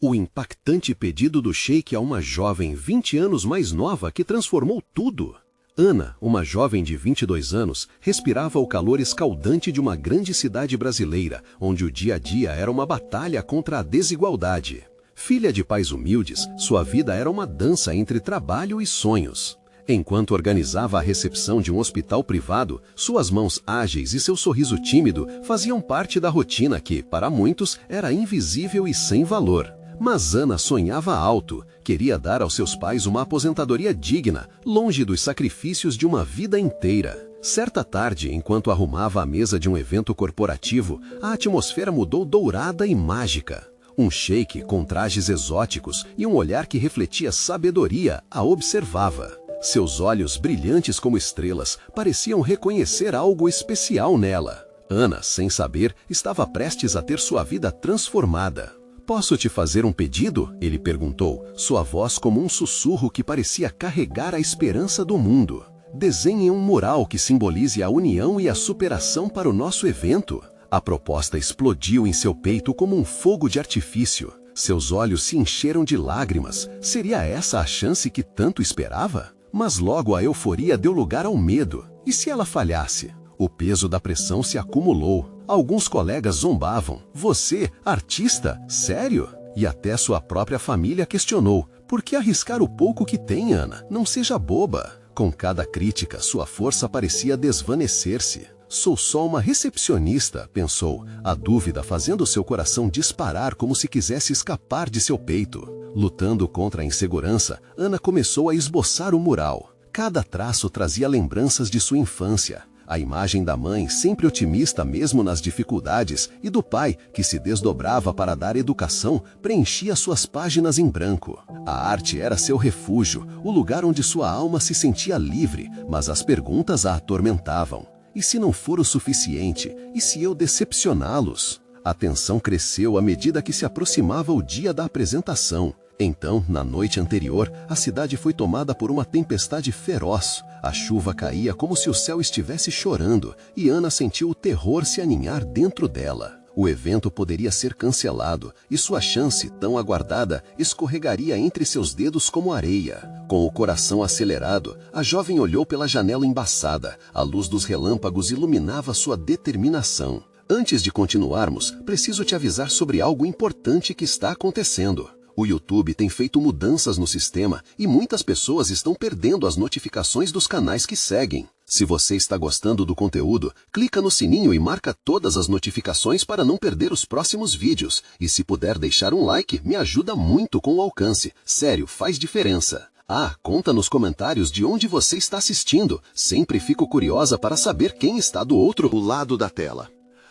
O impactante pedido do sheik a uma jovem 20 anos mais nova que transformou tudo. Ana, uma jovem de 22 anos, respirava o calor escaldante de uma grande cidade brasileira, onde o dia a dia era uma batalha contra a desigualdade. Filha de pais humildes, sua vida era uma dança entre trabalho e sonhos. Enquanto organizava a recepção de um hospital privado, suas mãos ágeis e seu sorriso tímido faziam parte da rotina que, para muitos, era invisível e sem valor. Mas Ana sonhava alto, queria dar aos seus pais uma aposentadoria digna, longe dos sacrifícios de uma vida inteira. Certa tarde, enquanto arrumava a mesa de um evento corporativo, a atmosfera mudou dourada e mágica. Um sheik com trajes exóticos e um olhar que refletia sabedoria a observava. Seus olhos, brilhantes como estrelas, pareciam reconhecer algo especial nela. Ana, sem saber, estava prestes a ter sua vida transformada. "Posso te fazer um pedido?" ele perguntou, sua voz como um sussurro que parecia carregar a esperança do mundo. "Desenhe um mural que simbolize a união e a superação para o nosso evento." A proposta explodiu em seu peito como um fogo de artifício. Seus olhos se encheram de lágrimas. Seria essa a chance que tanto esperava? Mas logo a euforia deu lugar ao medo. E se ela falhasse? O peso da pressão se acumulou. Alguns colegas zombavam. "Você, artista? Sério?" E até sua própria família questionou. "Por que arriscar o pouco que tem, Ana? Não seja boba." Com cada crítica, sua força parecia desvanecer-se. "Sou só uma recepcionista", pensou, a dúvida fazendo seu coração disparar como se quisesse escapar de seu peito. Lutando contra a insegurança, Ana começou a esboçar o mural. Cada traço trazia lembranças de sua infância. A imagem da mãe, sempre otimista mesmo nas dificuldades, e do pai, que se desdobrava para dar educação, preenchia suas páginas em branco. A arte era seu refúgio, o lugar onde sua alma se sentia livre, mas as perguntas a atormentavam. E se não for o suficiente? E se eu decepcioná-los? A tensão cresceu à medida que se aproximava o dia da apresentação. Então, na noite anterior, a cidade foi tomada por uma tempestade feroz. A chuva caía como se o céu estivesse chorando, e Ana sentiu o terror se aninhar dentro dela. O evento poderia ser cancelado, e sua chance, tão aguardada, escorregaria entre seus dedos como areia. Com o coração acelerado, a jovem olhou pela janela embaçada. A luz dos relâmpagos iluminava sua determinação. "Antes de continuarmos, preciso te avisar sobre algo importante que está acontecendo. O YouTube tem feito mudanças no sistema e muitas pessoas estão perdendo as notificações dos canais que seguem. Se você está gostando do conteúdo, clica no sininho e marca todas as notificações para não perder os próximos vídeos. E se puder deixar um like, me ajuda muito com o alcance. Sério, faz diferença. Ah, conta nos comentários de onde você está assistindo. Sempre fico curiosa para saber quem está do outro lado da tela.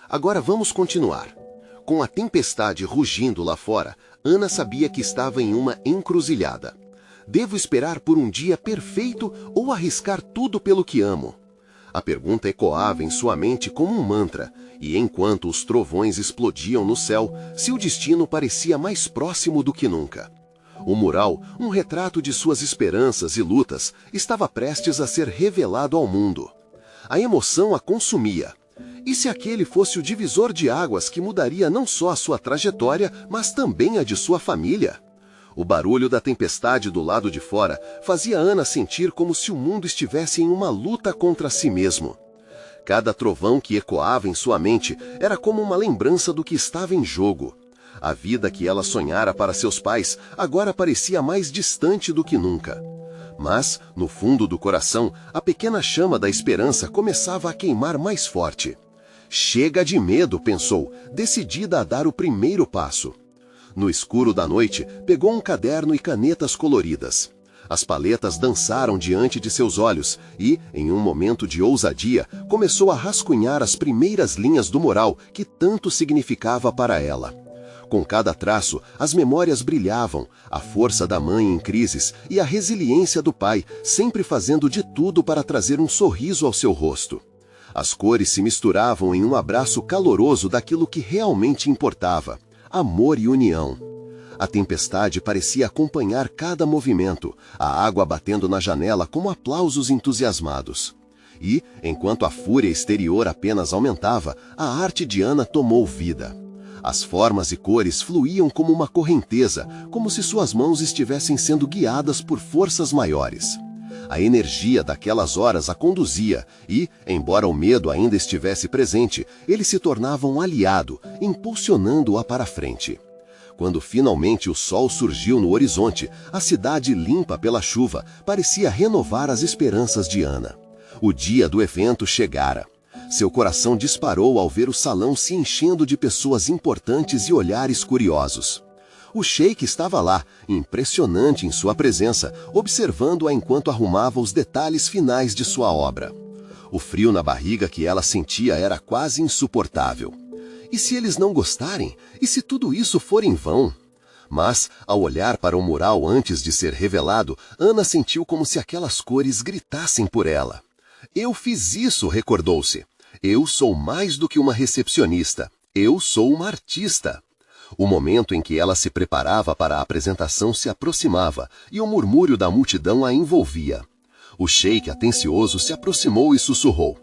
Agora vamos continuar. Com a tempestade rugindo lá fora, Ana sabia que estava em uma encruzilhada. Devo esperar por um dia perfeito ou arriscar tudo pelo que amo? A pergunta ecoava em sua mente como um mantra, e enquanto os trovões explodiam no céu, seu destino parecia mais próximo do que nunca. O mural, um retrato de suas esperanças e lutas, estava prestes a ser revelado ao mundo. A emoção a consumia. E se aquele fosse o divisor de águas que mudaria não só a sua trajetória, mas também a de sua família? O barulho da tempestade do lado de fora fazia Ana sentir como se o mundo estivesse em uma luta contra si mesmo. Cada trovão que ecoava em sua mente era como uma lembrança do que estava em jogo. A vida que ela sonhara para seus pais agora parecia mais distante do que nunca. Mas, no fundo do coração, a pequena chama da esperança começava a queimar mais forte. "Chega de medo", pensou, decidida a dar o primeiro passo. No escuro da noite, pegou um caderno e canetas coloridas. As paletas dançaram diante de seus olhos e, em um momento de ousadia, começou a rascunhar as primeiras linhas do mural que tanto significava para ela. Com cada traço, as memórias brilhavam, a força da mãe em crises e a resiliência do pai, sempre fazendo de tudo para trazer um sorriso ao seu rosto. As cores se misturavam em um abraço caloroso daquilo que realmente importava: amor e união. A tempestade parecia acompanhar cada movimento, a água batendo na janela como aplausos entusiasmados. E, enquanto a fúria exterior apenas aumentava, a arte de Ana tomou vida. As formas e cores fluíam como uma correnteza, como se suas mãos estivessem sendo guiadas por forças maiores. A energia daquelas horas a conduzia e, embora o medo ainda estivesse presente, ele se tornava um aliado, impulsionando-a para frente. Quando finalmente o sol surgiu no horizonte, a cidade limpa pela chuva parecia renovar as esperanças de Ana. O dia do evento chegara. Seu coração disparou ao ver o salão se enchendo de pessoas importantes e olhares curiosos. O sheik estava lá, impressionante em sua presença, observando-a enquanto arrumava os detalhes finais de sua obra. O frio na barriga que ela sentia era quase insuportável. E se eles não gostarem? E se tudo isso for em vão? Mas, ao olhar para o mural antes de ser revelado, Ana sentiu como se aquelas cores gritassem por ela. Eu fiz isso, recordou-se. Eu sou mais do que uma recepcionista. Eu sou uma artista. O momento em que ela se preparava para a apresentação se aproximava e o murmúrio da multidão a envolvia. O sheik atencioso se aproximou e sussurrou.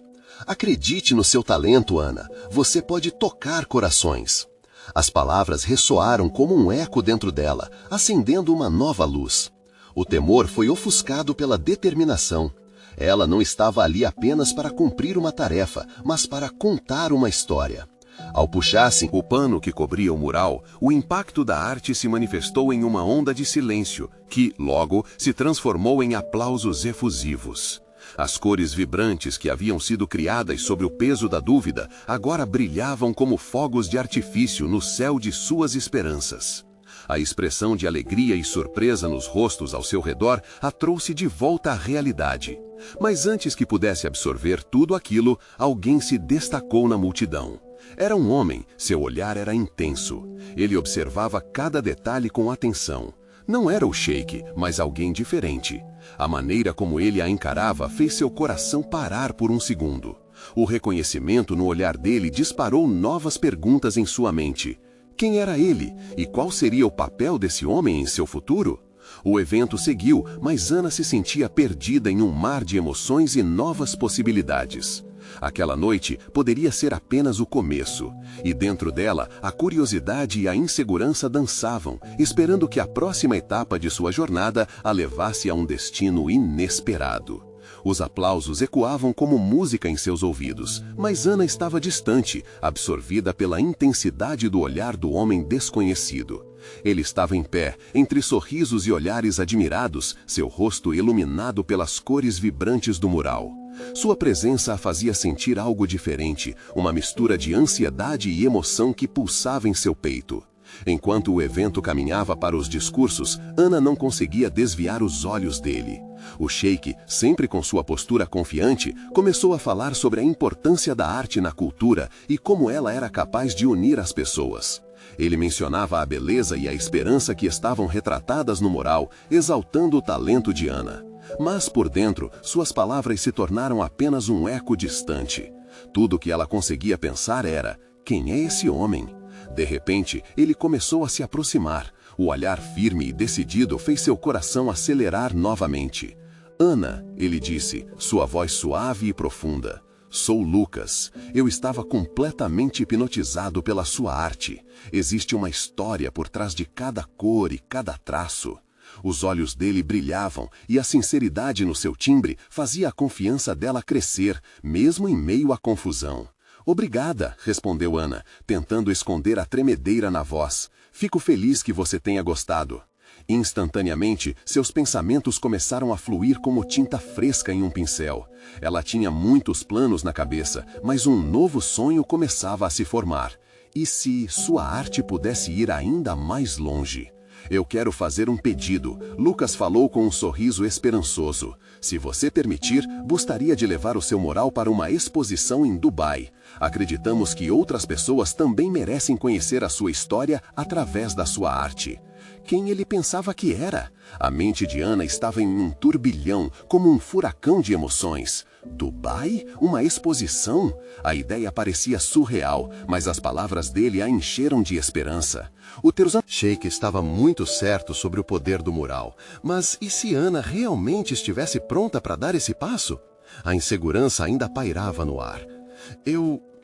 Acredite no seu talento, Ana. Você pode tocar corações. As palavras ressoaram como um eco dentro dela, acendendo uma nova luz. O temor foi ofuscado pela determinação. Ela não estava ali apenas para cumprir uma tarefa, mas para contar uma história. Ao puxassem o pano que cobria o mural, o impacto da arte se manifestou em uma onda de silêncio, que, logo, se transformou em aplausos efusivos. As cores vibrantes que haviam sido criadas sobre o peso da dúvida, agora brilhavam como fogos de artifício no céu de suas esperanças. A expressão de alegria e surpresa nos rostos ao seu redor a trouxe de volta à realidade. Mas antes que pudesse absorver tudo aquilo, alguém se destacou na multidão. Era um homem, seu olhar era intenso. Ele observava cada detalhe com atenção. Não era o sheik, mas alguém diferente. A maneira como ele a encarava fez seu coração parar por um segundo. O reconhecimento no olhar dele disparou novas perguntas em sua mente. Quem era ele? E qual seria o papel desse homem em seu futuro? O evento seguiu, mas Ana se sentia perdida em um mar de emoções e novas possibilidades. Aquela noite poderia ser apenas o começo, e dentro dela a curiosidade e a insegurança dançavam, esperando que a próxima etapa de sua jornada a levasse a um destino inesperado. Os aplausos ecoavam como música em seus ouvidos, mas Ana estava distante, absorvida pela intensidade do olhar do homem desconhecido. Ele estava em pé, entre sorrisos e olhares admirados, seu rosto iluminado pelas cores vibrantes do mural. Sua presença a fazia sentir algo diferente, uma mistura de ansiedade e emoção que pulsava em seu peito. Enquanto o evento caminhava para os discursos, Ana não conseguia desviar os olhos dele. O sheik, sempre com sua postura confiante, começou a falar sobre a importância da arte na cultura e como ela era capaz de unir as pessoas. Ele mencionava a beleza e a esperança que estavam retratadas no mural, exaltando o talento de Ana. Mas, por dentro, suas palavras se tornaram apenas um eco distante. Tudo o que ela conseguia pensar era: quem é esse homem? De repente, ele começou a se aproximar. O olhar firme e decidido fez seu coração acelerar novamente. Ana, ele disse, sua voz suave e profunda. Sou Lucas. Eu estava completamente hipnotizado pela sua arte. Existe uma história por trás de cada cor e cada traço. Os olhos dele brilhavam e a sinceridade no seu timbre fazia a confiança dela crescer, mesmo em meio à confusão. Obrigada, respondeu Ana, tentando esconder a tremedeira na voz. Fico feliz que você tenha gostado. Instantaneamente, seus pensamentos começaram a fluir como tinta fresca em um pincel. Ela tinha muitos planos na cabeça, mas um novo sonho começava a se formar. E se sua arte pudesse ir ainda mais longe? Eu quero fazer um pedido. Lucas falou com um sorriso esperançoso. Se você permitir, gostaria de levar o seu mural para uma exposição em Dubai. Acreditamos que outras pessoas também merecem conhecer a sua história através da sua arte. Quem ele pensava que era? A mente de Ana estava em um turbilhão, como um furacão de emoções. Dubai? Uma exposição? A ideia parecia surreal, mas as palavras dele a encheram de esperança. O sheik estava muito certo sobre o poder do mural. Mas e se Ana realmente estivesse pronta para dar esse passo? A insegurança ainda pairava no ar.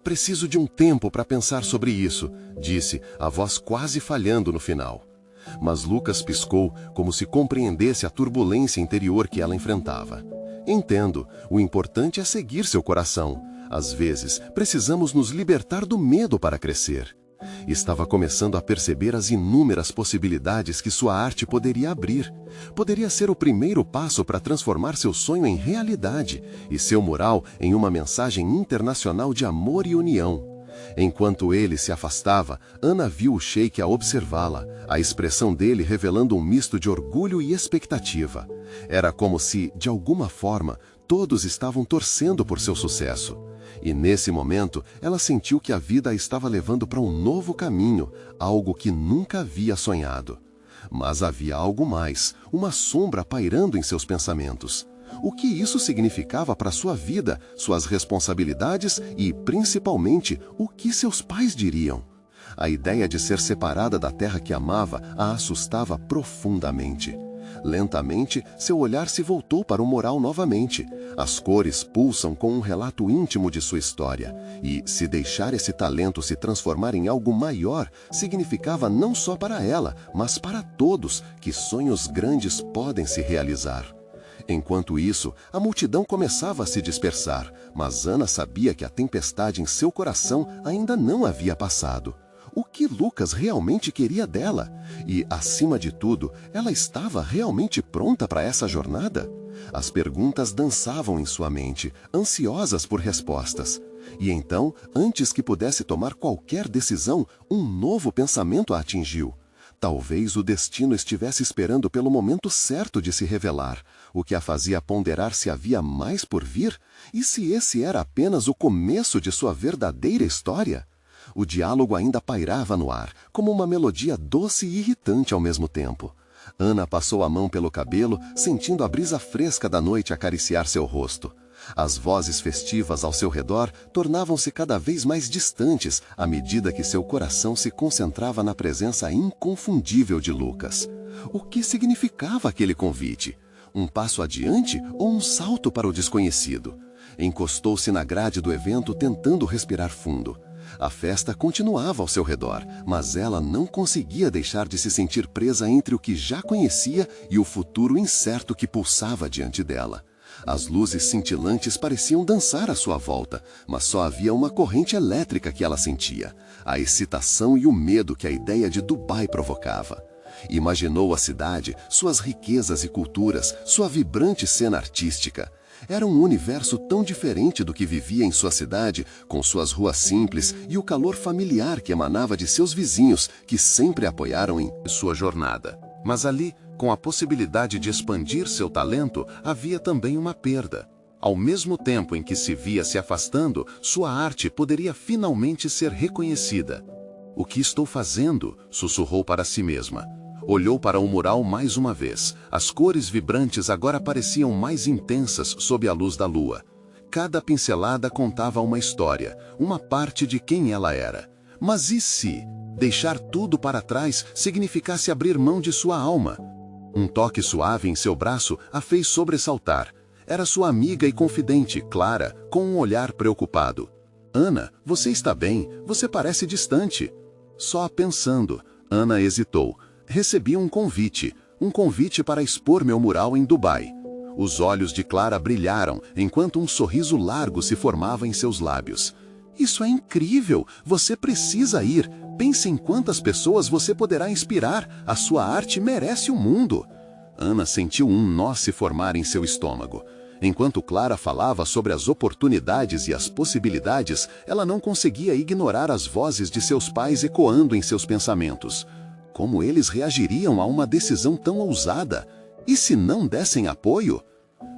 Preciso de um tempo para pensar sobre isso, disse, a voz quase falhando no final. Mas Lucas piscou, como se compreendesse a turbulência interior que ela enfrentava. Entendo, o importante é seguir seu coração. Às vezes, precisamos nos libertar do medo para crescer. Estava começando a perceber as inúmeras possibilidades que sua arte poderia abrir. Poderia ser o primeiro passo para transformar seu sonho em realidade e seu mural em uma mensagem internacional de amor e união. Enquanto ele se afastava, Ana viu o sheik a observá-la, a expressão dele revelando um misto de orgulho e expectativa. Era como se, de alguma forma, todos estavam torcendo por seu sucesso. E nesse momento, ela sentiu que a vida a estava levando para um novo caminho, algo que nunca havia sonhado. Mas havia algo mais, uma sombra pairando em seus pensamentos. O que isso significava para sua vida, suas responsabilidades e, principalmente, o que seus pais diriam? A ideia de ser separada da terra que amava a assustava profundamente. Lentamente, seu olhar se voltou para o mural novamente. As cores pulsam com um relato íntimo de sua história. E, se deixar esse talento se transformar em algo maior, significava não só para ela, mas para todos, que sonhos grandes podem se realizar. Enquanto isso, a multidão começava a se dispersar, mas Ana sabia que a tempestade em seu coração ainda não havia passado. O que Lucas realmente queria dela? E, acima de tudo, ela estava realmente pronta para essa jornada? As perguntas dançavam em sua mente, ansiosas por respostas. E então, antes que pudesse tomar qualquer decisão, um novo pensamento a atingiu. Talvez o destino estivesse esperando pelo momento certo de se revelar, o que a fazia ponderar se havia mais por vir, e se esse era apenas o começo de sua verdadeira história. O diálogo ainda pairava no ar, como uma melodia doce e irritante ao mesmo tempo. Ana passou a mão pelo cabelo, sentindo a brisa fresca da noite acariciar seu rosto. As vozes festivas ao seu redor tornavam-se cada vez mais distantes à medida que seu coração se concentrava na presença inconfundível de Lucas. O que significava aquele convite? Um passo adiante ou um salto para o desconhecido? Encostou-se na grade do evento tentando respirar fundo. A festa continuava ao seu redor, mas ela não conseguia deixar de se sentir presa entre o que já conhecia e o futuro incerto que pulsava diante dela. As luzes cintilantes pareciam dançar à sua volta, mas só havia uma corrente elétrica que ela sentia, a excitação e o medo que a ideia de Dubai provocava. Imaginou a cidade, suas riquezas e culturas, sua vibrante cena artística. Era um universo tão diferente do que vivia em sua cidade, com suas ruas simples e o calor familiar que emanava de seus vizinhos, que sempre a apoiaram em sua jornada. Mas ali, com a possibilidade de expandir seu talento, havia também uma perda. Ao mesmo tempo em que se via se afastando, sua arte poderia finalmente ser reconhecida. "O que estou fazendo?", sussurrou para si mesma. Olhou para o mural mais uma vez. As cores vibrantes agora pareciam mais intensas sob a luz da lua. Cada pincelada contava uma história, uma parte de quem ela era. Mas e se deixar tudo para trás significasse abrir mão de sua alma? Um toque suave em seu braço a fez sobressaltar. Era sua amiga e confidente, Clara, com um olhar preocupado. "Ana, você está bem? Você parece distante." Só pensando, Ana hesitou. "Recebi um convite para expor meu mural em Dubai." Os olhos de Clara brilharam, enquanto um sorriso largo se formava em seus lábios. "Isso é incrível! Você precisa ir! Pense em quantas pessoas você poderá inspirar! A sua arte merece o mundo!" Ana sentiu um nó se formar em seu estômago. Enquanto Clara falava sobre as oportunidades e as possibilidades, ela não conseguia ignorar as vozes de seus pais ecoando em seus pensamentos. Como eles reagiriam a uma decisão tão ousada? E se não dessem apoio?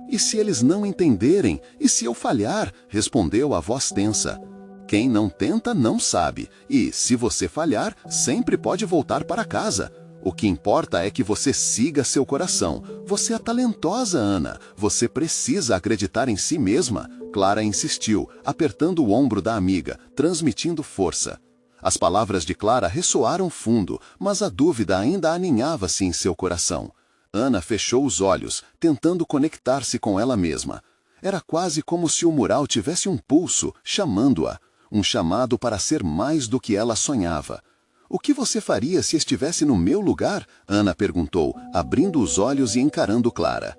"E se eles não entenderem? E se eu falhar?", respondeu a voz tensa. "Quem não tenta não sabe, e se você falhar, sempre pode voltar para casa. O que importa é que você siga seu coração. Você é talentosa, Ana. Você precisa acreditar em si mesma." Clara insistiu, apertando o ombro da amiga, transmitindo força. As palavras de Clara ressoaram fundo, mas a dúvida ainda aninhava-se em seu coração. Ana fechou os olhos, tentando conectar-se com ela mesma. Era quase como se o mural tivesse um pulso, chamando-a. um chamado para ser mais do que ela sonhava. O que você faria se estivesse no meu lugar? Ana perguntou, abrindo os olhos e encarando Clara.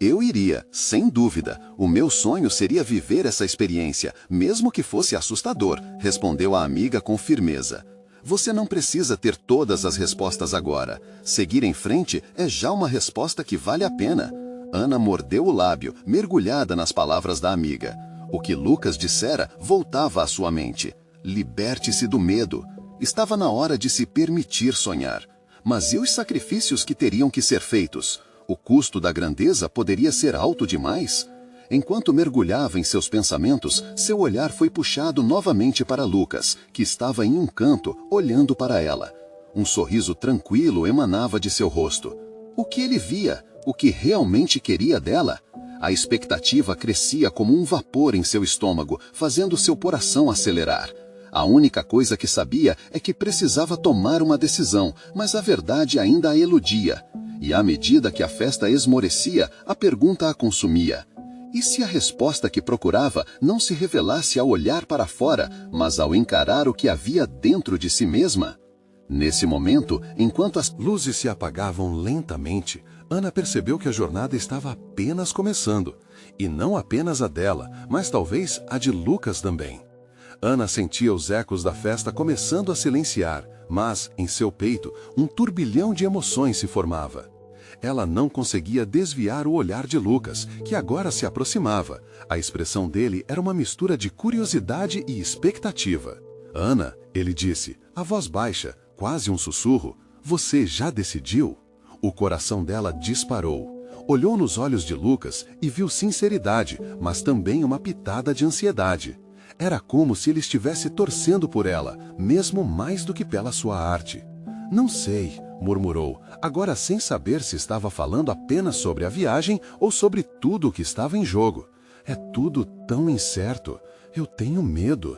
Eu iria, sem dúvida. O meu sonho seria viver essa experiência, mesmo que fosse assustador, respondeu a amiga com firmeza. Você não precisa ter todas as respostas agora. Seguir em frente é já uma resposta que vale a pena. Ana mordeu o lábio, mergulhada nas palavras da amiga. O que Lucas dissera voltava à sua mente. Liberte-se do medo. Estava na hora de se permitir sonhar. Mas e os sacrifícios que teriam que ser feitos? O custo da grandeza poderia ser alto demais? Enquanto mergulhava em seus pensamentos, seu olhar foi puxado novamente para Lucas, que estava em um canto, olhando para ela. Um sorriso tranquilo emanava de seu rosto. O que ele via? O que realmente queria dela? A expectativa crescia como um vapor em seu estômago, fazendo seu coração acelerar. A única coisa que sabia é que precisava tomar uma decisão, mas a verdade ainda a eludia. E à medida que a festa esmorecia, a pergunta a consumia. E se a resposta que procurava não se revelasse ao olhar para fora, mas ao encarar o que havia dentro de si mesma? Nesse momento, enquanto as luzes se apagavam lentamente, Ana percebeu que a jornada estava apenas começando. E não apenas a dela, mas talvez a de Lucas também. Ana sentia os ecos da festa começando a silenciar, mas, em seu peito, um turbilhão de emoções se formava. Ela não conseguia desviar o olhar de Lucas, que agora se aproximava. A expressão dele era uma mistura de curiosidade e expectativa. Ana, ele disse, a voz baixa, quase um sussurro, você já decidiu? O coração dela disparou. Olhou nos olhos de Lucas e viu sinceridade, mas também uma pitada de ansiedade. Era como se ele estivesse torcendo por ela, mesmo mais do que pela sua arte. Não sei, murmurou, agora sem saber se estava falando apenas sobre a viagem ou sobre tudo o que estava em jogo. É tudo tão incerto. Eu tenho medo.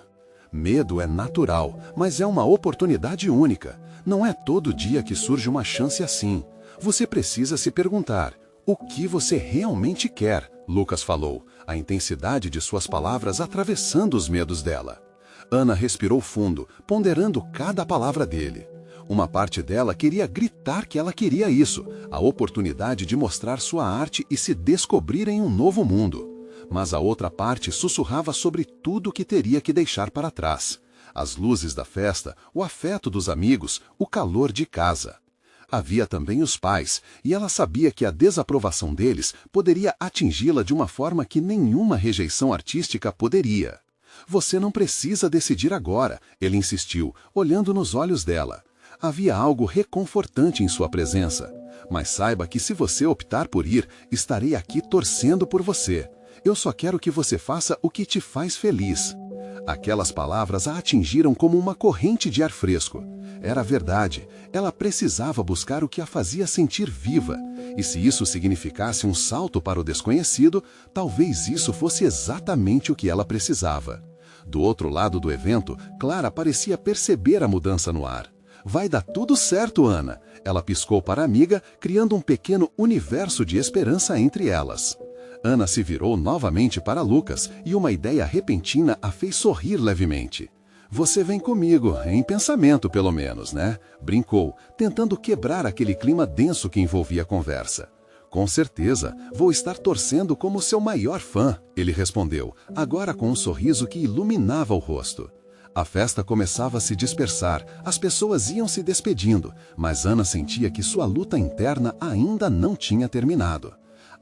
Medo é natural, mas é uma oportunidade única. Não é todo dia que surge uma chance assim. Você precisa se perguntar, o que você realmente quer? Lucas falou, a intensidade de suas palavras atravessando os medos dela. Ana respirou fundo, ponderando cada palavra dele. Uma parte dela queria gritar que ela queria isso, a oportunidade de mostrar sua arte e se descobrir em um novo mundo. Mas a outra parte sussurrava sobre tudo que teria que deixar para trás. As luzes da festa, o afeto dos amigos, o calor de casa. Havia também os pais, e ela sabia que a desaprovação deles poderia atingi-la de uma forma que nenhuma rejeição artística poderia. Você não precisa decidir agora, ele insistiu, olhando nos olhos dela. Havia algo reconfortante em sua presença. Mas saiba que se você optar por ir, estarei aqui torcendo por você. Eu só quero que você faça o que te faz feliz. Aquelas palavras a atingiram como uma corrente de ar fresco. Era verdade, ela precisava buscar o que a fazia sentir viva. E se isso significasse um salto para o desconhecido, talvez isso fosse exatamente o que ela precisava. Do outro lado do evento, Clara parecia perceber a mudança no ar. Vai dar tudo certo, Ana. Ela piscou para a amiga, criando um pequeno universo de esperança entre elas. Ana se virou novamente para Lucas e uma ideia repentina a fez sorrir levemente. Você vem comigo, em pensamento pelo menos, né? Brincou, tentando quebrar aquele clima denso que envolvia a conversa. Com certeza, vou estar torcendo como seu maior fã, ele respondeu, agora com um sorriso que iluminava o rosto. A festa começava a se dispersar, as pessoas iam se despedindo, mas Ana sentia que sua luta interna ainda não tinha terminado.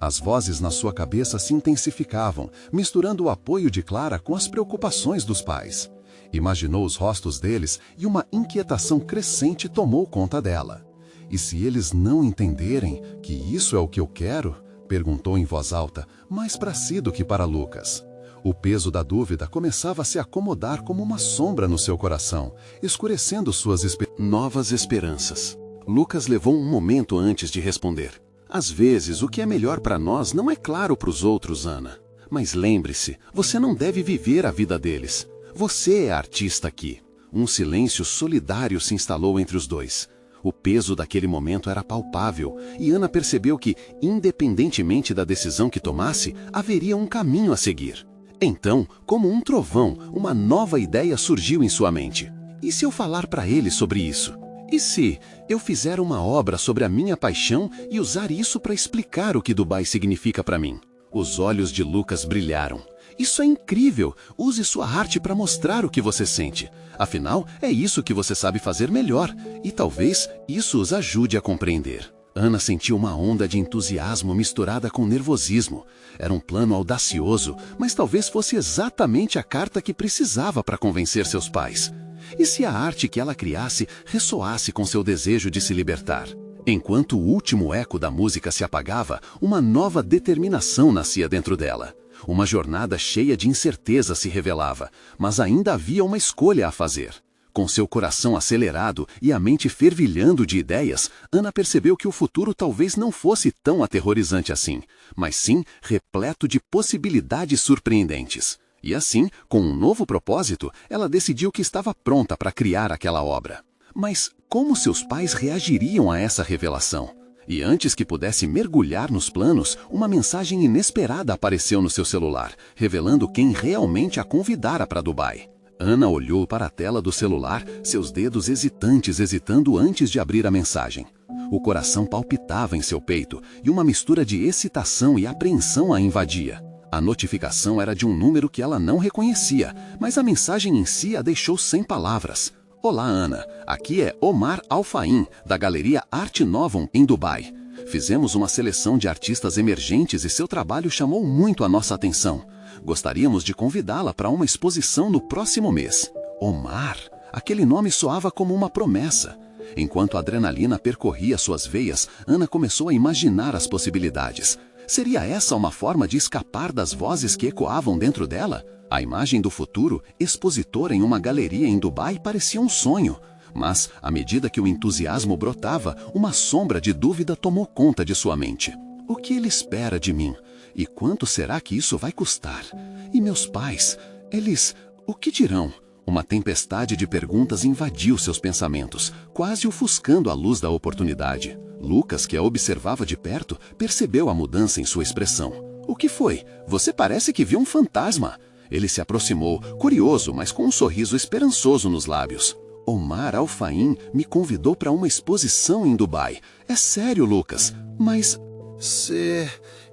As vozes na sua cabeça se intensificavam, misturando o apoio de Clara com as preocupações dos pais. Imaginou os rostos deles e uma inquietação crescente tomou conta dela. E se eles não entenderem que isso é o que eu quero? Perguntou em voz alta, mais para si do que para Lucas. O peso da dúvida começava a se acomodar como uma sombra no seu coração, escurecendo suas novas esperanças. Lucas levou um momento antes de responder. Às vezes, o que é melhor para nós não é claro para os outros, Ana. Mas lembre-se, você não deve viver a vida deles. Você é a artista aqui. Um silêncio solidário se instalou entre os dois. O peso daquele momento era palpável, e Ana percebeu que, independentemente da decisão que tomasse, haveria um caminho a seguir. Então, como um trovão, uma nova ideia surgiu em sua mente. E se eu falar para ele sobre isso? E se eu fizer uma obra sobre a minha paixão e usar isso para explicar o que Dubai significa para mim? Os olhos de Lucas brilharam. Isso é incrível! Use sua arte para mostrar o que você sente. Afinal, é isso que você sabe fazer melhor. E talvez isso os ajude a compreender. Ana sentiu uma onda de entusiasmo misturada com nervosismo. Era um plano audacioso, mas talvez fosse exatamente a carta que precisava para convencer seus pais. E se a arte que ela criasse ressoasse com seu desejo de se libertar? Enquanto o último eco da música se apagava, uma nova determinação nascia dentro dela. Uma jornada cheia de incerteza se revelava, mas ainda havia uma escolha a fazer. Com seu coração acelerado e a mente fervilhando de ideias, Ana percebeu que o futuro talvez não fosse tão aterrorizante assim, mas sim repleto de possibilidades surpreendentes. E assim, com um novo propósito, ela decidiu que estava pronta para criar aquela obra. Mas como seus pais reagiriam a essa revelação? E antes que pudesse mergulhar nos planos, uma mensagem inesperada apareceu no seu celular, revelando quem realmente a convidara para Dubai. Ana olhou para a tela do celular, seus dedos hesitando antes de abrir a mensagem. O coração palpitava em seu peito e uma mistura de excitação e apreensão a invadia. A notificação era de um número que ela não reconhecia, mas a mensagem em si a deixou sem palavras. Olá, Ana. Aqui é Omar Alfaim, da Galeria Arte Novum, em Dubai. Fizemos uma seleção de artistas emergentes e seu trabalho chamou muito a nossa atenção. Gostaríamos de convidá-la para uma exposição no próximo mês. Omar? Aquele nome soava como uma promessa. Enquanto a adrenalina percorria suas veias, Ana começou a imaginar as possibilidades. Seria essa uma forma de escapar das vozes que ecoavam dentro dela? A imagem do futuro, expositora em uma galeria em Dubai, parecia um sonho. Mas, à medida que o entusiasmo brotava, uma sombra de dúvida tomou conta de sua mente. O que ele espera de mim? E quanto será que isso vai custar? E meus pais? Eles... o que dirão? Uma tempestade de perguntas invadiu seus pensamentos, quase ofuscando a luz da oportunidade. Lucas, que a observava de perto, percebeu a mudança em sua expressão. O que foi? Você parece que viu um fantasma. Ele se aproximou, curioso, mas com um sorriso esperançoso nos lábios. Omar Alfaim me convidou para uma exposição em Dubai. É sério, Lucas, mas...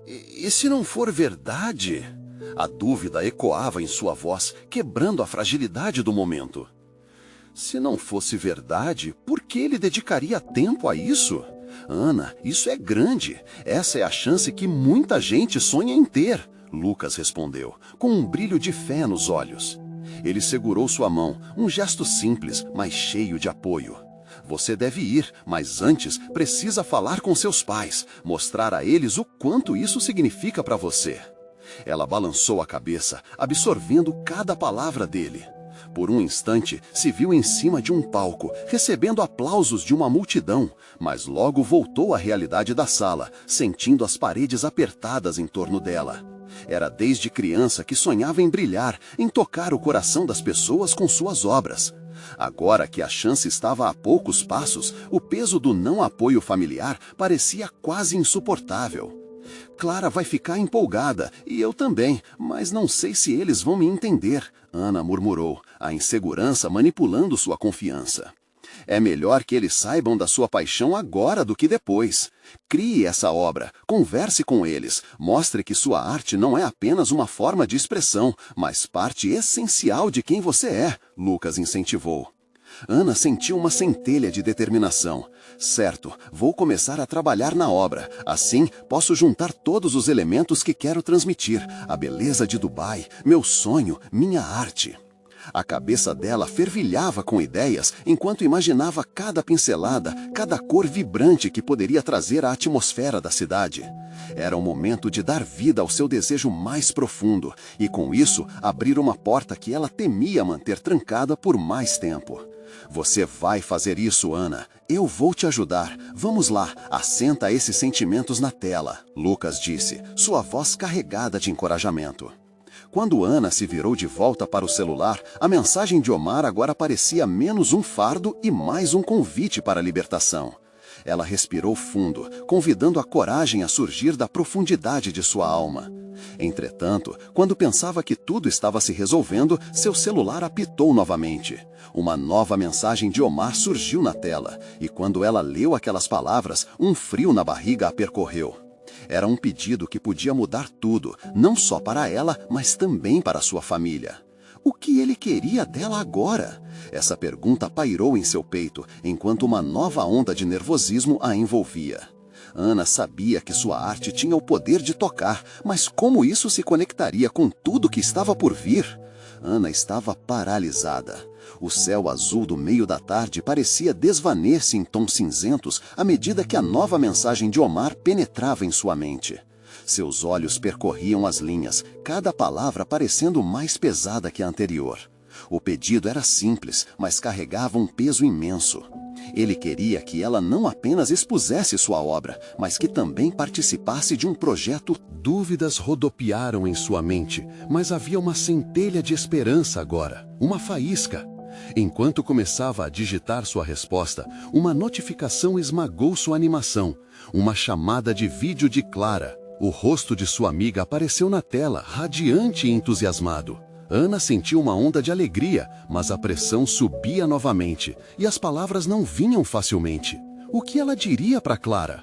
E se não for verdade? A dúvida ecoava em sua voz, quebrando a fragilidade do momento. Se não fosse verdade, por que ele dedicaria tempo a isso? Ana, isso é grande. Essa é a chance que muita gente sonha em ter, Lucas respondeu, com um brilho de fé nos olhos. Ele segurou sua mão, um gesto simples, mas cheio de apoio. Você deve ir, mas antes precisa falar com seus pais, mostrar a eles o quanto isso significa para você. Ela balançou a cabeça, absorvendo cada palavra dele. Por um instante, se viu em cima de um palco, recebendo aplausos de uma multidão, mas logo voltou à realidade da sala, sentindo as paredes apertadas em torno dela. Era desde criança que sonhava em brilhar, em tocar o coração das pessoas com suas obras. Agora que a chance estava a poucos passos, o peso do não apoio familiar parecia quase insuportável. Clara vai ficar empolgada, e eu também, mas não sei se eles vão me entender, Ana murmurou, a insegurança manipulando sua confiança. É melhor que eles saibam da sua paixão agora do que depois. Crie essa obra, converse com eles, mostre que sua arte não é apenas uma forma de expressão, mas parte essencial de quem você é, Lucas incentivou. Ana sentiu uma centelha de determinação. Certo, vou começar a trabalhar na obra. Assim, posso juntar todos os elementos que quero transmitir. A beleza de Dubai, meu sonho, minha arte. A cabeça dela fervilhava com ideias enquanto imaginava cada pincelada, cada cor vibrante que poderia trazer a atmosfera da cidade. Era o momento de dar vida ao seu desejo mais profundo e, com isso, abrir uma porta que ela temia manter trancada por mais tempo. Você vai fazer isso, Ana. Eu vou te ajudar. Vamos lá, assenta esses sentimentos na tela, Lucas disse, sua voz carregada de encorajamento. Quando Ana se virou de volta para o celular, a mensagem de Omar agora parecia menos um fardo e mais um convite para a libertação. Ela respirou fundo, convidando a coragem a surgir da profundidade de sua alma. Entretanto, quando pensava que tudo estava se resolvendo, seu celular apitou novamente. Uma nova mensagem de Omar surgiu na tela, e quando ela leu aquelas palavras, um frio na barriga a percorreu. Era um pedido que podia mudar tudo, não só para ela, mas também para sua família. O que ele queria dela agora? Essa pergunta pairou em seu peito, enquanto uma nova onda de nervosismo a envolvia. Ana sabia que sua arte tinha o poder de tocar, mas como isso se conectaria com tudo que estava por vir? Ana estava paralisada. O céu azul do meio da tarde parecia desvanecer em tons cinzentos à medida que a nova mensagem de Omar penetrava em sua mente. Seus olhos percorriam as linhas, cada palavra parecendo mais pesada que a anterior. O pedido era simples, mas carregava um peso imenso. Ele queria que ela não apenas expusesse sua obra, mas que também participasse de um projeto. Dúvidas rodopiaram em sua mente, mas havia uma centelha de esperança agora, uma faísca. Enquanto começava a digitar sua resposta, uma notificação esmagou sua animação, uma chamada de vídeo de Clara. O rosto de sua amiga apareceu na tela, radiante e entusiasmado. Ana sentiu uma onda de alegria, mas a pressão subia novamente, e as palavras não vinham facilmente. O que ela diria para Clara?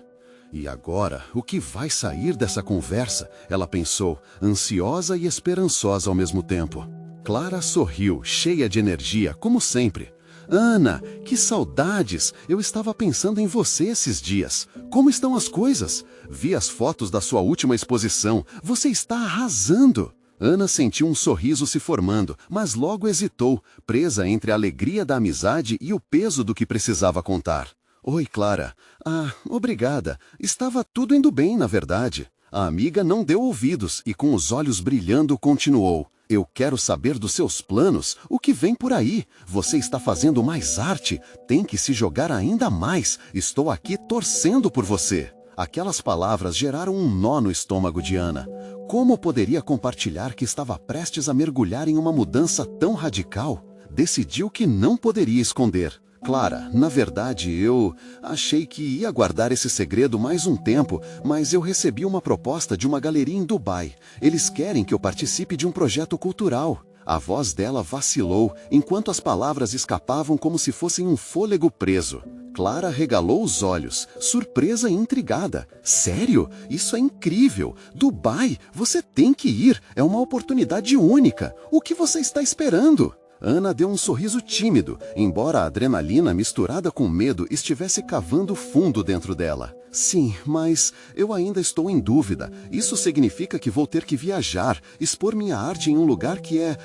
E agora, o que vai sair dessa conversa? Ela pensou, ansiosa e esperançosa ao mesmo tempo. Clara sorriu, cheia de energia, como sempre. Ana, que saudades! Eu estava pensando em você esses dias. Como estão as coisas? Vi as fotos da sua última exposição. Você está arrasando! Ana sentiu um sorriso se formando, mas logo hesitou, presa entre a alegria da amizade e o peso do que precisava contar. Oi, Clara. Ah, obrigada. Estava tudo indo bem, na verdade. A amiga não deu ouvidos e, com os olhos brilhando, continuou. Eu quero saber dos seus planos, o que vem por aí. Você está fazendo mais arte, tem que se jogar ainda mais. Estou aqui torcendo por você. Aquelas palavras geraram um nó no estômago de Ana. Como poderia compartilhar que estava prestes a mergulhar em uma mudança tão radical? Decidiu que não poderia esconder. Clara, na verdade, eu achei que ia guardar esse segredo mais um tempo, mas eu recebi uma proposta de uma galeria em Dubai. Eles querem que eu participe de um projeto cultural. A voz dela vacilou, enquanto as palavras escapavam como se fossem um fôlego preso. Clara regalou os olhos, surpresa e intrigada. Sério? Isso é incrível! Dubai! Você tem que ir! É uma oportunidade única! O que você está esperando? Ana deu um sorriso tímido, embora a adrenalina misturada com medo estivesse cavando fundo dentro dela. Sim, mas eu ainda estou em dúvida. Isso significa que vou ter que viajar, expor minha arte em um lugar que é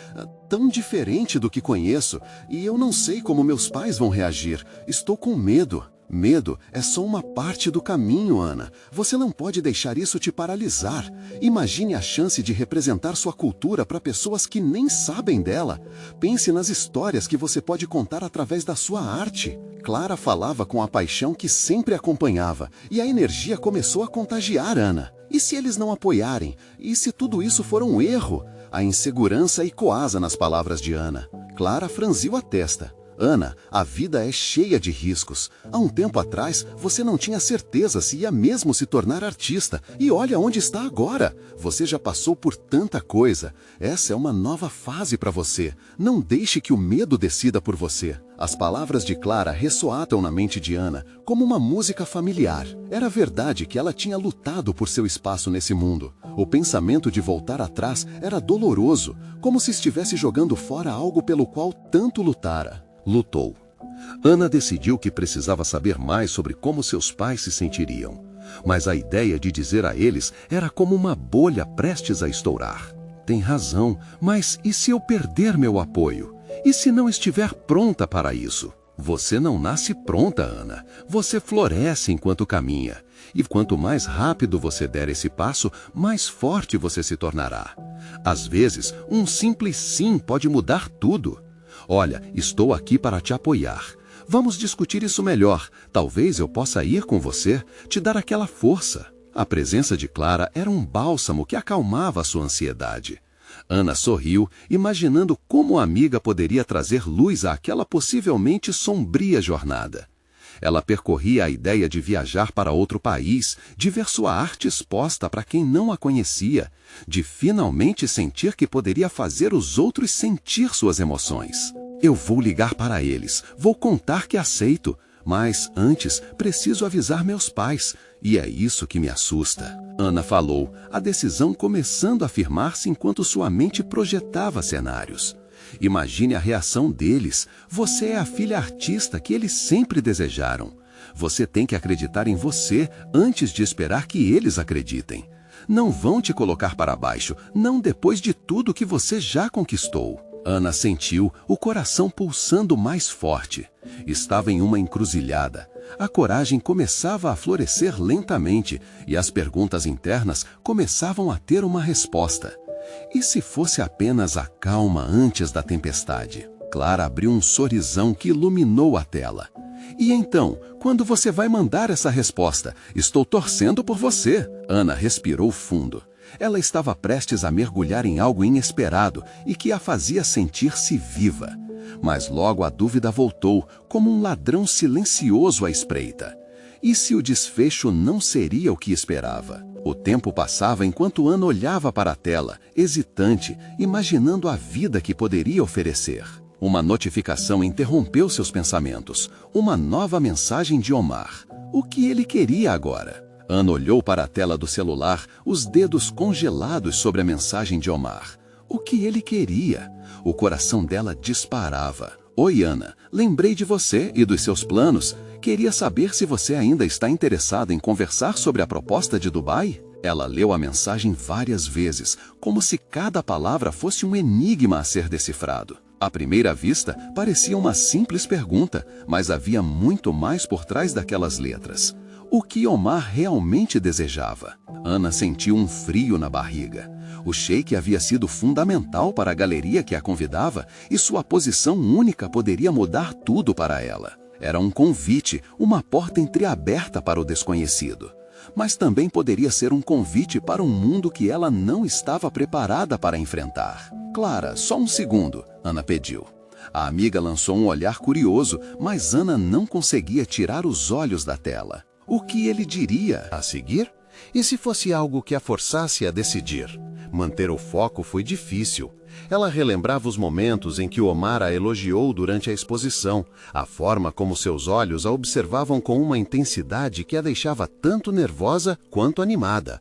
tão diferente do que conheço, e eu não sei como meus pais vão reagir. Estou com medo. Medo é só uma parte do caminho, Ana. Você não pode deixar isso te paralisar. Imagine a chance de representar sua cultura para pessoas que nem sabem dela. Pense nas histórias que você pode contar através da sua arte. Clara falava com a paixão que sempre acompanhava, e a energia começou a contagiar Ana. E se eles não apoiarem? E se tudo isso for um erro? A insegurança ecoava nas palavras de Ana. Clara franziu a testa. Ana, a vida é cheia de riscos. Há um tempo atrás, você não tinha certeza se ia mesmo se tornar artista. E olha onde está agora. Você já passou por tanta coisa. Essa é uma nova fase para você. Não deixe que o medo decida por você. As palavras de Clara ressoatam na mente de Ana como uma música familiar. Era verdade que ela tinha lutado por seu espaço nesse mundo. O pensamento de voltar atrás era doloroso, como se estivesse jogando fora algo pelo qual tanto lutara. Lutou. Ana decidiu que precisava saber mais sobre como seus pais se sentiriam. Mas a ideia de dizer a eles era como uma bolha prestes a estourar. Tem razão, mas e se eu perder meu apoio? E se não estiver pronta para isso? Você não nasce pronta, Ana. Você floresce enquanto caminha. E quanto mais rápido você der esse passo, mais forte você se tornará. Às vezes, um simples sim pode mudar tudo. Olha, estou aqui para te apoiar. Vamos discutir isso melhor. Talvez eu possa ir com você, te dar aquela força. A presença de Clara era um bálsamo que acalmava sua ansiedade. Ana sorriu, imaginando como a amiga poderia trazer luz àquela possivelmente sombria jornada. Ela percorria a ideia de viajar para outro país, de ver sua arte exposta para quem não a conhecia, de finalmente sentir que poderia fazer os outros sentir suas emoções. Eu vou ligar para eles, vou contar que aceito, mas antes preciso avisar meus pais, e é isso que me assusta. Ana falou, a decisão começando a firmar-se enquanto sua mente projetava cenários. Imagine a reação deles. Você é a filha artista que eles sempre desejaram. Você tem que acreditar em você antes de esperar que eles acreditem. Não vão te colocar para baixo, não depois de tudo que você já conquistou. Ana sentiu o coração pulsando mais forte. Estava em uma encruzilhada. A coragem começava a florescer lentamente e as perguntas internas começavam a ter uma resposta. E se fosse apenas a calma antes da tempestade? Clara abriu um sorrisão que iluminou a tela. E então, quando você vai mandar essa resposta? Estou torcendo por você. Ana respirou fundo. Ela estava prestes a mergulhar em algo inesperado e que a fazia sentir-se viva. Mas logo a dúvida voltou, como um ladrão silencioso à espreita. E se o desfecho não seria o que esperava? O tempo passava enquanto Ana olhava para a tela, hesitante, imaginando a vida que poderia oferecer. Uma notificação interrompeu seus pensamentos. Uma nova mensagem de Omar. O que ele queria agora? Ana olhou para a tela do celular, os dedos congelados sobre a mensagem de Omar. O que ele queria? O coração dela disparava. Oi, Ana. Lembrei de você e dos seus planos. Queria saber se você ainda está interessada em conversar sobre a proposta de Dubai? Ela leu a mensagem várias vezes, como se cada palavra fosse um enigma a ser decifrado. À primeira vista, parecia uma simples pergunta, mas havia muito mais por trás daquelas letras. O que Omar realmente desejava? Ana sentiu um frio na barriga. O sheik havia sido fundamental para a galeria que a convidava e sua posição única poderia mudar tudo para ela. Era um convite, uma porta entreaberta para o desconhecido. Mas também poderia ser um convite para um mundo que ela não estava preparada para enfrentar. Clara, só um segundo, Ana pediu. A amiga lançou um olhar curioso, mas Ana não conseguia tirar os olhos da tela. O que ele diria a seguir? E se fosse algo que a forçasse a decidir? Manter o foco foi difícil. Ela relembrava os momentos em que Omar a elogiou durante a exposição, a forma como seus olhos a observavam com uma intensidade que a deixava tanto nervosa quanto animada.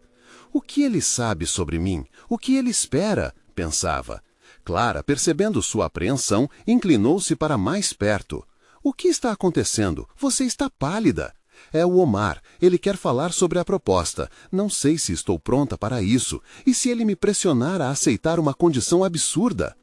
O que ele sabe sobre mim? O que ele espera? Pensava. Clara, percebendo sua apreensão, inclinou-se para mais perto. O que está acontecendo? Você está pálida. É o Omar. Ele quer falar sobre a proposta. Não sei se estou pronta para isso. E se ele me pressionar a aceitar uma condição absurda?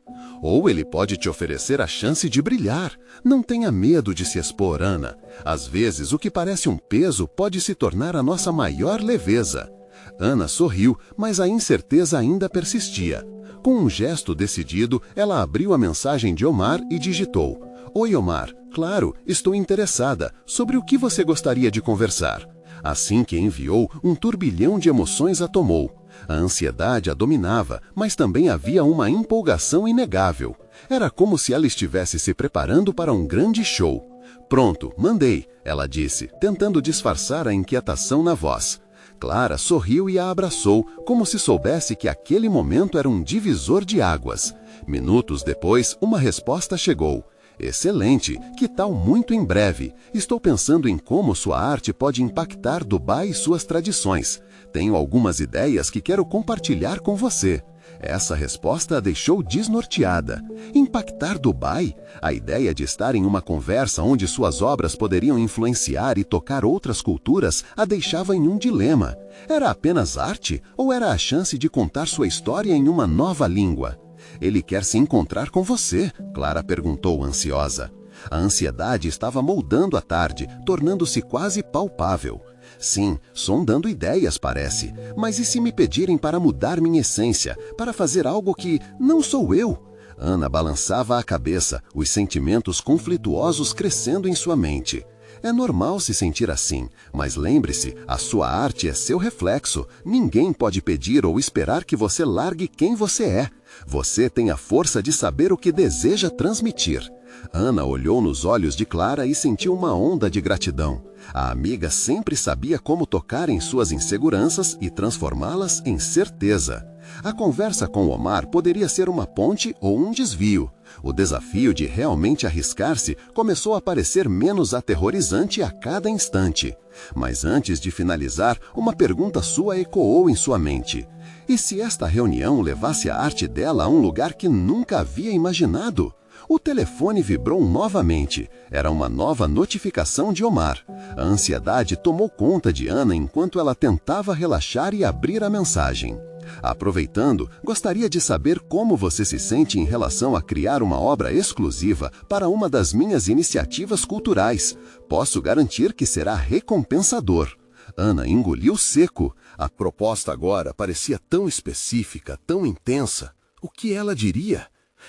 Ou ele pode te oferecer a chance de brilhar. Não tenha medo de se expor, Ana. Às vezes, o que parece um peso pode se tornar a nossa maior leveza. Ana sorriu, mas a incerteza ainda persistia. Com um gesto decidido, ela abriu a mensagem de Omar e digitou: Oi, Omar. Claro, estou interessada. Sobre o que você gostaria de conversar? Assim que enviou, um turbilhão de emoções a tomou. A ansiedade a dominava, mas também havia uma empolgação inegável. Era como se ela estivesse se preparando para um grande show. Pronto, mandei, ela disse, tentando disfarçar a inquietação na voz. Clara sorriu e a abraçou, como se soubesse que aquele momento era um divisor de águas. Minutos depois, uma resposta chegou. Excelente! Que tal muito em breve? Estou pensando em como sua arte pode impactar Dubai e suas tradições. Tenho algumas ideias que quero compartilhar com você. Essa resposta a deixou desnorteada. Impactar Dubai? A ideia de estar em uma conversa onde suas obras poderiam influenciar e tocar outras culturas a deixava em um dilema. Era apenas arte ou era a chance de contar sua história em uma nova língua? Ele quer se encontrar com você, Clara perguntou ansiosa. A ansiedade estava moldando a tarde, tornando-se quase palpável. Sim, sondando ideias, parece. Mas e se me pedirem para mudar minha essência, para fazer algo que não sou eu? Ana balançava a cabeça, os sentimentos conflituosos crescendo em sua mente. É normal se sentir assim, mas lembre-se, a sua arte é seu reflexo. Ninguém pode pedir ou esperar que você largue quem você é. Você tem a força de saber o que deseja transmitir. Ana olhou nos olhos de Clara e sentiu uma onda de gratidão. A amiga sempre sabia como tocar em suas inseguranças e transformá-las em certeza. A conversa com Omar poderia ser uma ponte ou um desvio. O desafio de realmente arriscar-se começou a parecer menos aterrorizante a cada instante. Mas antes de finalizar, uma pergunta sua ecoou em sua mente. E se esta reunião levasse a arte dela a um lugar que nunca havia imaginado? O telefone vibrou novamente. Era uma nova notificação de Omar. A ansiedade tomou conta de Ana enquanto ela tentava relaxar e abrir a mensagem. Aproveitando, gostaria de saber como você se sente em relação a criar uma obra exclusiva para uma das minhas iniciativas culturais. Posso garantir que será recompensador. Ana engoliu seco. A proposta agora parecia tão específica, tão intensa. O que ela diria?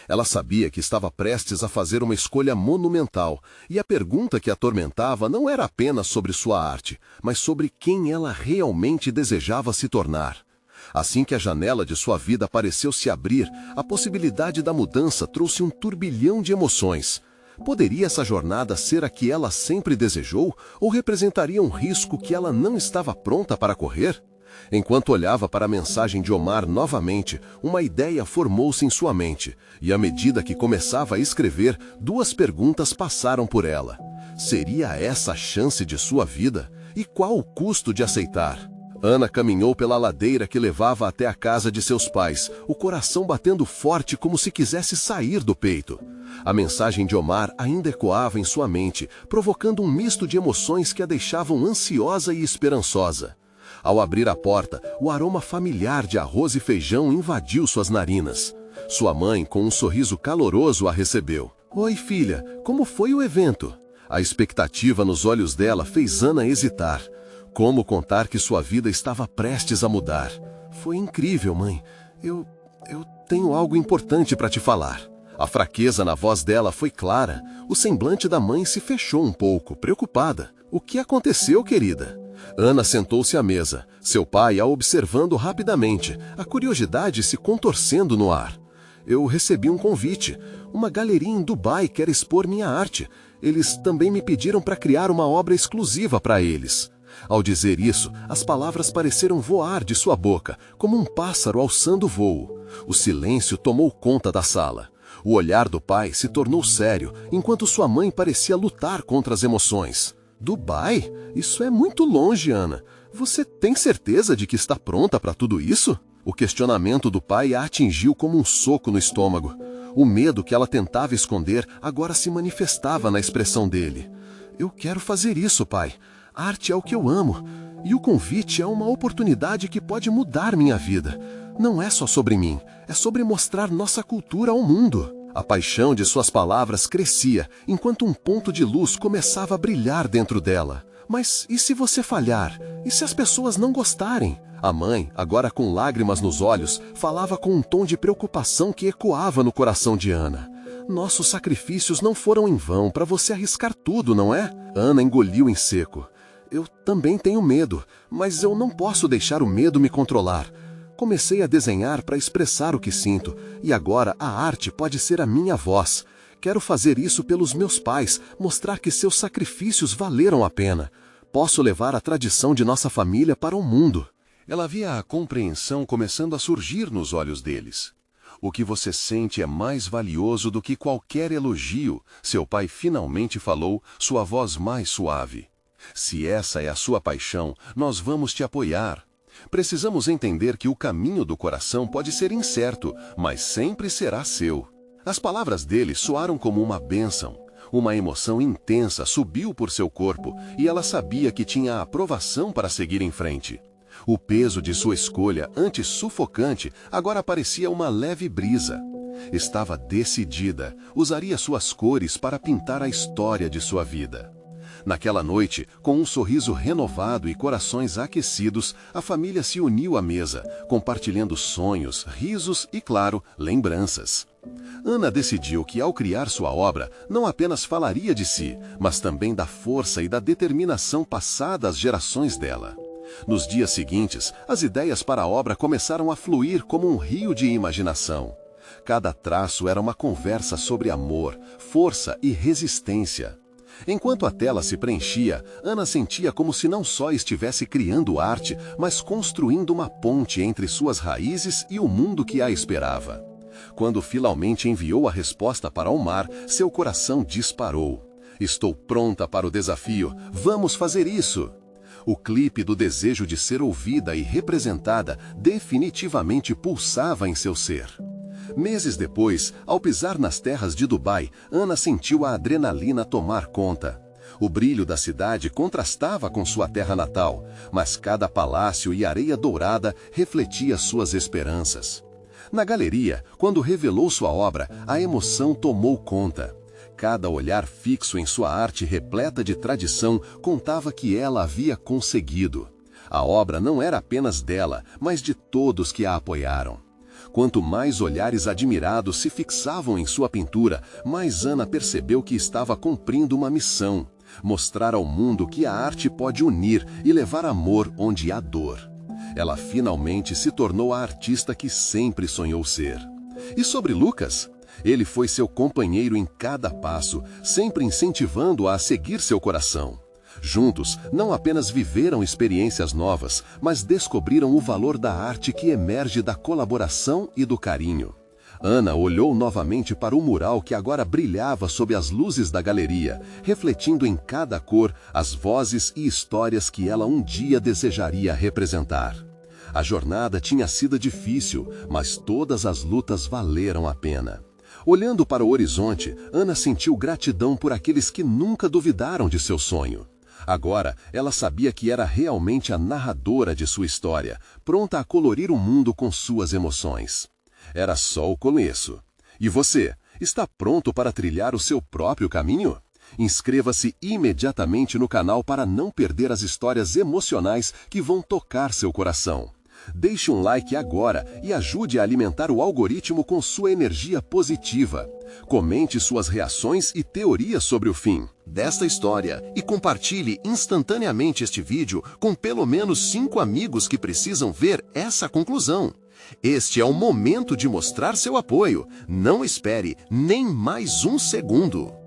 Ela sabia que estava prestes a fazer uma escolha monumental, e a pergunta que a atormentava não era apenas sobre sua arte, mas sobre quem ela realmente desejava se tornar. Assim que a janela de sua vida pareceu se abrir, a possibilidade da mudança trouxe um turbilhão de emoções. Poderia essa jornada ser a que ela sempre desejou, ou representaria um risco que ela não estava pronta para correr? Enquanto olhava para a mensagem de Omar novamente, uma ideia formou-se em sua mente, e à medida que começava a escrever, duas perguntas passaram por ela. Seria essa a chance de sua vida? E qual o custo de aceitar? Ana caminhou pela ladeira que levava até a casa de seus pais, o coração batendo forte como se quisesse sair do peito. A mensagem de Omar ainda ecoava em sua mente, provocando um misto de emoções que a deixavam ansiosa e esperançosa. Ao abrir a porta, o aroma familiar de arroz e feijão invadiu suas narinas. Sua mãe, com um sorriso caloroso, a recebeu. "Oi, filha, como foi o evento?" A expectativa nos olhos dela fez Ana hesitar. Como contar que sua vida estava prestes a mudar? "Foi incrível, mãe. Eu tenho algo importante para te falar." A fraqueza na voz dela foi clara. O semblante da mãe se fechou um pouco, preocupada. "O que aconteceu, querida?" Ana sentou-se à mesa, seu pai a observando rapidamente, a curiosidade se contorcendo no ar. "Eu recebi um convite. Uma galeria em Dubai quer expor minha arte. Eles também me pediram para criar uma obra exclusiva para eles." Ao dizer isso, as palavras pareceram voar de sua boca, como um pássaro alçando voo. O silêncio tomou conta da sala. O olhar do pai se tornou sério, enquanto sua mãe parecia lutar contra as emoções. "Dubai? Isso é muito longe, Ana. Você tem certeza de que está pronta para tudo isso?" O questionamento do pai a atingiu como um soco no estômago. O medo que ela tentava esconder agora se manifestava na expressão dele. "Eu quero fazer isso, pai. Arte é o que eu amo. E o convite é uma oportunidade que pode mudar minha vida. Não é só sobre mim, é sobre mostrar nossa cultura ao mundo." A paixão de suas palavras crescia, enquanto um ponto de luz começava a brilhar dentro dela. "Mas e se você falhar? E se as pessoas não gostarem?" A mãe, agora com lágrimas nos olhos, falava com um tom de preocupação que ecoava no coração de Ana. "Nossos sacrifícios não foram em vão para você arriscar tudo, não é?" Ana engoliu em seco. "Eu também tenho medo, mas eu não posso deixar o medo me controlar. Comecei a desenhar para expressar o que sinto, e agora a arte pode ser a minha voz. Quero fazer isso pelos meus pais, mostrar que seus sacrifícios valeram a pena. Posso levar a tradição de nossa família para o mundo." Ela via a compreensão começando a surgir nos olhos deles. "O que você sente é mais valioso do que qualquer elogio", seu pai finalmente falou, sua voz mais suave. "Se essa é a sua paixão, nós vamos te apoiar. Precisamos entender que o caminho do coração pode ser incerto, mas sempre será seu." As palavras dele soaram como uma bênção. Uma emoção intensa subiu por seu corpo e ela sabia que tinha a aprovação para seguir em frente. O peso de sua escolha, antes sufocante, agora parecia uma leve brisa. Estava decidida, usaria suas cores para pintar a história de sua vida. Naquela noite, com um sorriso renovado e corações aquecidos, a família se uniu à mesa, compartilhando sonhos, risos e, claro, lembranças. Ana decidiu que, ao criar sua obra, não apenas falaria de si, mas também da força e da determinação passada às gerações dela. Nos dias seguintes, as ideias para a obra começaram a fluir como um rio de imaginação. Cada traço era uma conversa sobre amor, força e resistência. Enquanto a tela se preenchia, Ana sentia como se não só estivesse criando arte, mas construindo uma ponte entre suas raízes e o mundo que a esperava. Quando finalmente enviou a resposta para o mar, seu coração disparou. Estou pronta para o desafio, vamos fazer isso! O clipe do desejo de ser ouvida e representada definitivamente pulsava em seu ser. Meses depois, ao pisar nas terras de Dubai, Ana sentiu a adrenalina tomar conta. O brilho da cidade contrastava com sua terra natal, mas cada palácio e areia dourada refletia suas esperanças. Na galeria, quando revelou sua obra, a emoção tomou conta. Cada olhar fixo em sua arte repleta de tradição contava que ela havia conseguido. A obra não era apenas dela, mas de todos que a apoiaram. Quanto mais olhares admirados se fixavam em sua pintura, mais Ana percebeu que estava cumprindo uma missão: mostrar ao mundo que a arte pode unir e levar amor onde há dor. Ela finalmente se tornou a artista que sempre sonhou ser. E sobre Lucas? Ele foi seu companheiro em cada passo, sempre incentivando-a a seguir seu coração. Juntos, não apenas viveram experiências novas, mas descobriram o valor da arte que emerge da colaboração e do carinho. Ana olhou novamente para o mural que agora brilhava sob as luzes da galeria, refletindo em cada cor as vozes e histórias que ela um dia desejaria representar. A jornada tinha sido difícil, mas todas as lutas valeram a pena. Olhando para o horizonte, Ana sentiu gratidão por aqueles que nunca duvidaram de seu sonho. Agora, ela sabia que era realmente a narradora de sua história, pronta a colorir o mundo com suas emoções. Era só o começo. E você, está pronto para trilhar o seu próprio caminho? Inscreva-se imediatamente no canal para não perder as histórias emocionais que vão tocar seu coração. Deixe um like agora e ajude a alimentar o algoritmo com sua energia positiva. Comente suas reações e teorias sobre o fim desta história e compartilhe instantaneamente este vídeo com pelo menos 5 amigos que precisam ver essa conclusão. Este é o momento de mostrar seu apoio. Não espere nem mais um segundo.